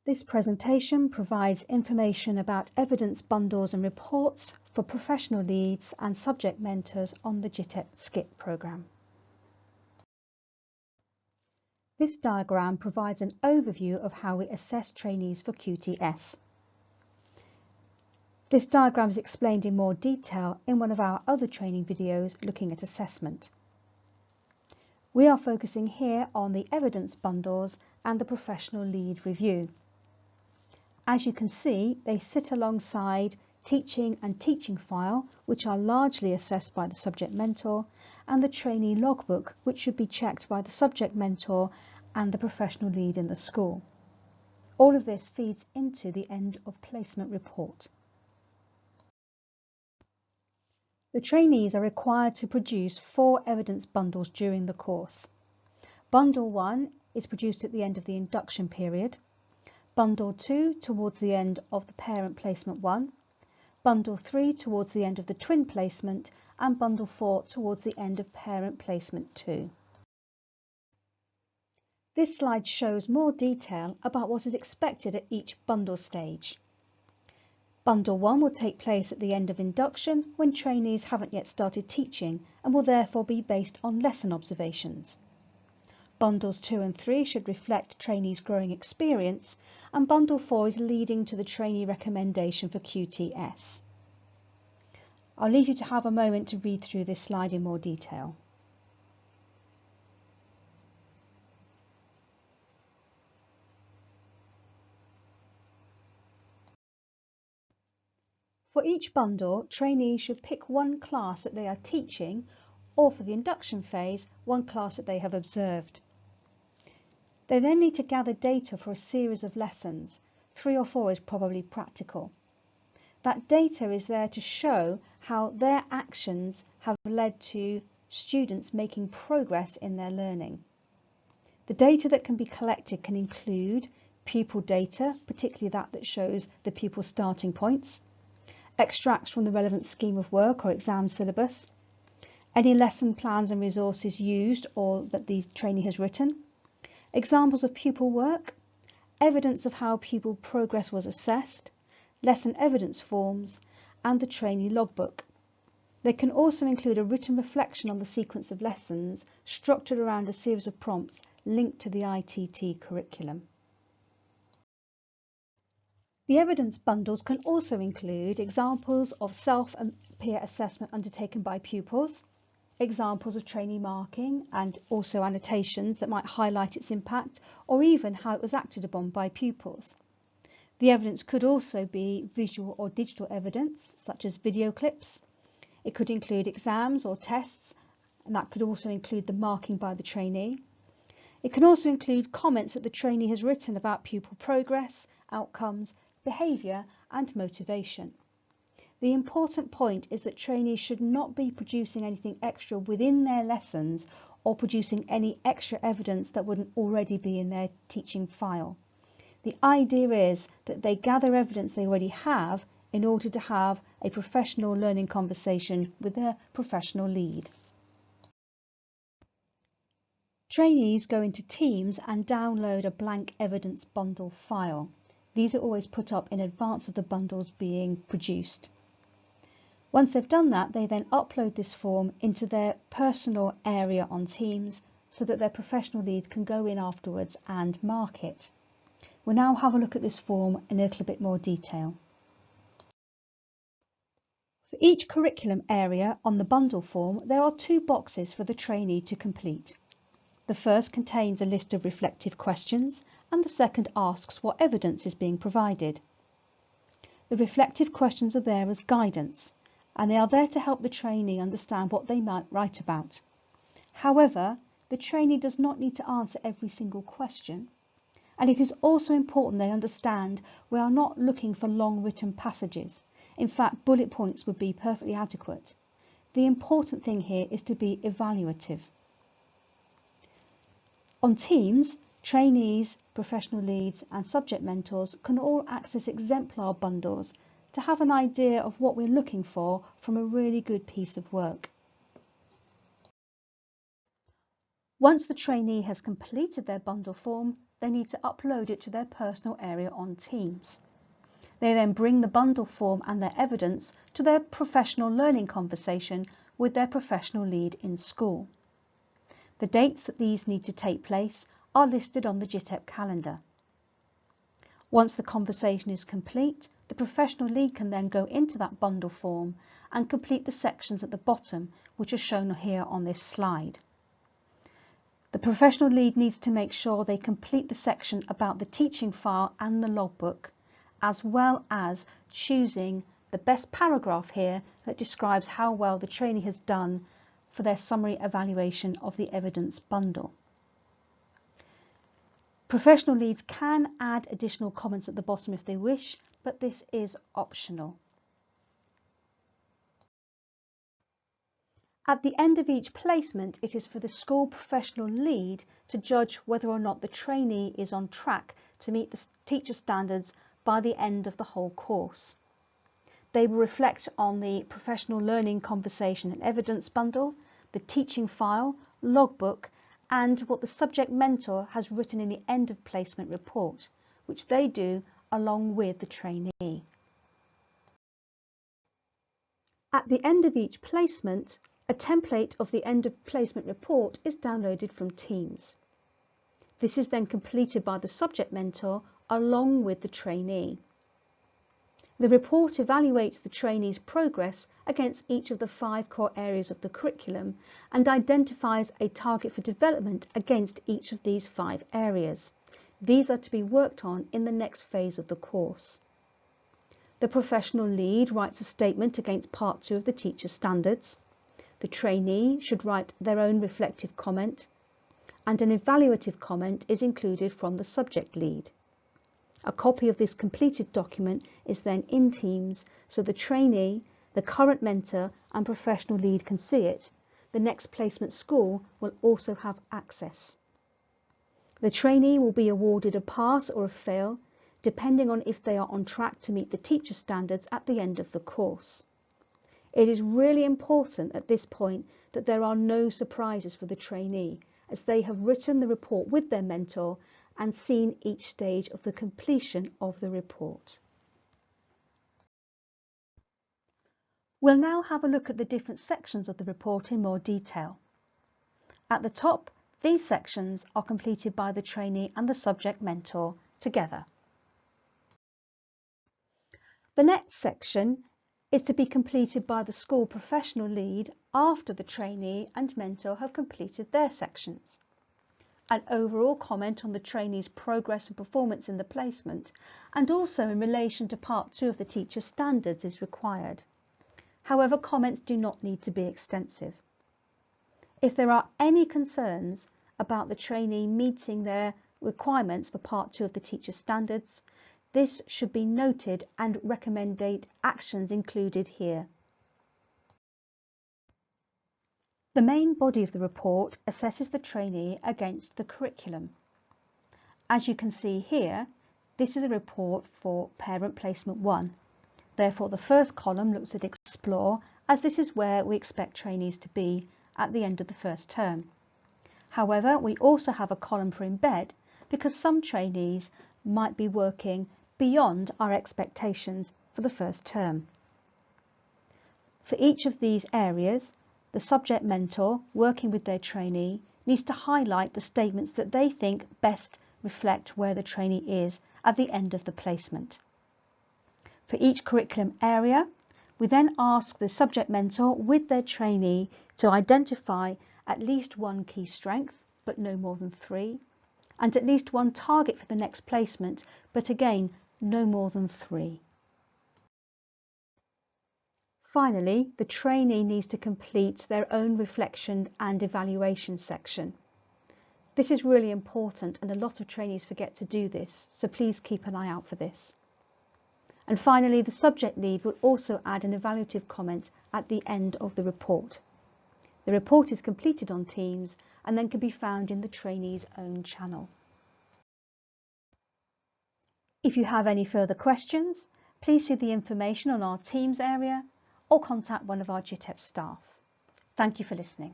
This presentation provides information about evidence bundles and reports for professional leads and subject mentors on the GITEC SKIP programme. This diagram provides an overview of how we assess trainees for QTS. This diagram is explained in more detail in one of our other training videos looking at assessment. We are focusing here on the evidence bundles and the professional lead review. As you can see, they sit alongside teaching and teaching file, which are largely assessed by the subject mentor, and the trainee logbook, which should be checked by the subject mentor and the professional lead in the school. All of this feeds into the end of placement report. The trainees are required to produce 4 evidence bundles during the course. Bundle 1 is produced at the end of the induction period. Bundle 2 towards the end of the parent placement 1, Bundle 3 towards the end of the twin placement, and Bundle 4 towards the end of parent placement 2. This slide shows more detail about what is expected at each bundle stage. Bundle 1 will take place at the end of induction when trainees haven't yet started teaching and will therefore be based on lesson observations. Bundles 2 and 3 should reflect trainees' growing experience, and Bundle 4 is leading to the trainee recommendation for QTS. I'll leave you to have a moment to read through this slide in more detail. For each bundle, trainees should pick one class that they are teaching, or for the induction phase, one class that they have observed. They then need to gather data for a series of lessons. 3 or 4 is probably practical. That data is there to show how their actions have led to students making progress in their learning. The data that can be collected can include pupil data, particularly that shows the pupil starting points, extracts from the relevant scheme of work or exam syllabus, any lesson plans and resources used or that the trainee has written, examples of pupil work, evidence of how pupil progress was assessed, lesson evidence forms, and the trainee logbook. They can also include a written reflection on the sequence of lessons structured around a series of prompts linked to the ITT curriculum. The evidence bundles can also include examples of self and peer assessment undertaken by pupils, examples of trainee marking and also annotations that might highlight its impact or even how it was acted upon by pupils. The evidence could also be visual or digital evidence, such as video clips. It could include exams or tests, and that could also include the marking by the trainee. It can also include comments that the trainee has written about pupil progress, outcomes, behaviour and motivation. The important point is that trainees should not be producing anything extra within their lessons or producing any extra evidence that wouldn't already be in their teaching file. The idea is that they gather evidence they already have in order to have a professional learning conversation with their professional lead. Trainees go into Teams and download a blank evidence bundle file. These are always put up in advance of the bundles being produced. Once they've done that, they then upload this form into their personal area on Teams so that their professional lead can go in afterwards and mark it. We'll now have a look at this form in a little bit more detail. For each curriculum area on the bundle form, there are 2 boxes for the trainee to complete. The first contains a list of reflective questions and the second asks what evidence is being provided. The reflective questions are there as guidance, and they are there to help the trainee understand what they might write about. However, the trainee does not need to answer every single question, and it is also important they understand we are not looking for long written passages. In fact, bullet points would be perfectly adequate. The important thing here is to be evaluative. On Teams, trainees, professional leads and subject mentors can all access exemplar bundles to have an idea of what we're looking for from a really good piece of work. Once the trainee has completed their bundle form, they need to upload it to their personal area on Teams. They then bring the bundle form and their evidence to their professional learning conversation with their professional lead in school. The dates that these need to take place are listed on the GITEP calendar. Once the conversation is complete, the professional lead can then go into that bundle form and complete the sections at the bottom, which are shown here on this slide. The professional lead needs to make sure they complete the section about the teaching file and the logbook, as well as choosing the best paragraph here that describes how well the trainee has done for their summary evaluation of the evidence bundle. Professional leads can add additional comments at the bottom if they wish, but this is optional. At the end of each placement, it is for the school professional lead to judge whether or not the trainee is on track to meet the teacher standards by the end of the whole course. They will reflect on the professional learning conversation and evidence bundle, the teaching file, logbook, and what the subject mentor has written in the end of placement report, which they do along with the trainee. At the end of each placement, a template of the end of placement report is downloaded from Teams. This is then completed by the subject mentor along with the trainee. The report evaluates the trainee's progress against each of the 5 core areas of the curriculum and identifies a target for development against each of these 5 areas. These are to be worked on in the next phase of the course. The professional lead writes a statement against Part 2 of the teacher standards. The trainee should write their own reflective comment, and an evaluative comment is included from the subject lead. A copy of this completed document is then in Teams so the trainee, the current mentor and professional lead can see it. The next placement school will also have access. The trainee will be awarded a pass or a fail depending on if they are on track to meet the teacher standards at the end of the course. It is really important at this point that there are no surprises for the trainee, as they have written the report with their mentor and seen each stage of the completion of the report. We'll now have a look at the different sections of the report in more detail. At the top, these sections are completed by the trainee and the subject mentor together. The next section is to be completed by the school professional lead after the trainee and mentor have completed their sections. An overall comment on the trainee's progress and performance in the placement, and also in relation to Part 2 of the teacher standards is required. However, comments do not need to be extensive. If there are any concerns about the trainee meeting their requirements for Part 2 of the teacher standards, this should be noted and recommended actions included here. The main body of the report assesses the trainee against the curriculum. As you can see here, this is a report for Parent Placement 1. Therefore, the first column looks at Explore, as this is where we expect trainees to be at the end of the first term. However, we also have a column for Embed because some trainees might be working beyond our expectations for the first term. For each of these areas, the subject mentor, working with their trainee, needs to highlight the statements that they think best reflect where the trainee is at the end of the placement. For each curriculum area, we then ask the subject mentor with their trainee to identify at least 1 key strength, but no more than 3, and at least 1 target for the next placement, but again, no more than 3. Finally, the trainee needs to complete their own reflection and evaluation section. This is really important and a lot of trainees forget to do this, so please keep an eye out for this. And finally, the subject lead will also add an evaluative comment at the end of the report. The report is completed on Teams and then can be found in the trainee's own channel. If you have any further questions, please see the information on our Teams area or contact one of our GITEP staff. Thank you for listening.